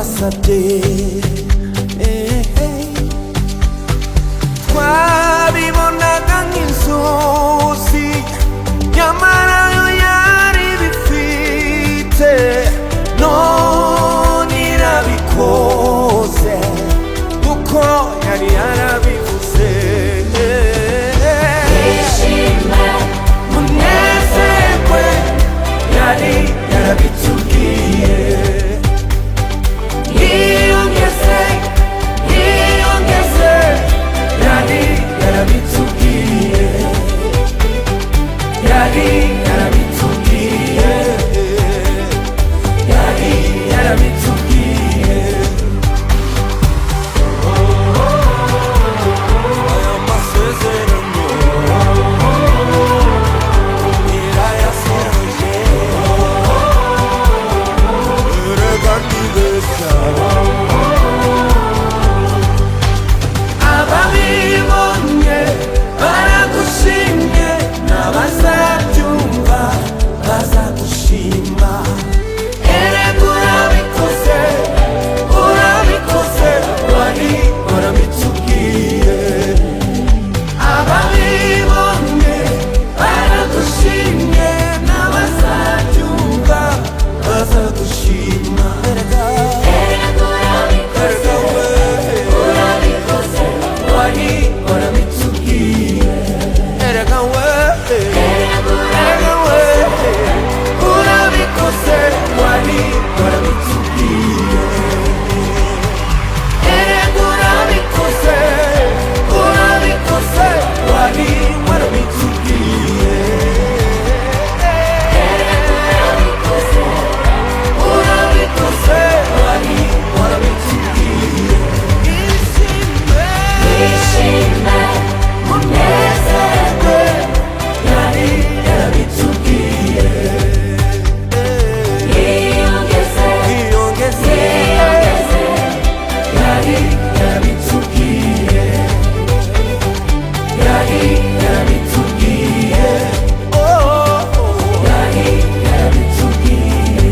twasabye twabibonaga nk'inzozi nyamara yo yari bifite none irabikoze uko yari yarabivuze. Ishimwe munezerwe yari yarabitubwiye. Yiyongeze yari yarabitubwiye. Yari yarabitubwiye. Yari yarabitubwiye. Aya masezerano irayasohoje. Erega ni beza. Ababibonye baragushimye n'abazabyumva bazagushima. Erega urabikoze urabikoze wari warabitubwiye. Ababibonye baragushimye n'abazabyumva bazagushima. Erega urabikoze urabikoze wari warabitubwiye. Erega urabikoze wari warabitubwiye. Erega urabikoze urabikoze wari warabitubwiye. Urabikoze wari warabitubwiye. Ishimwe munezerwe yari yarabitubwiye. Yiyongeze yari yarabitubwiye. Yari yarabitubwiye. Yari yarabitubwiye.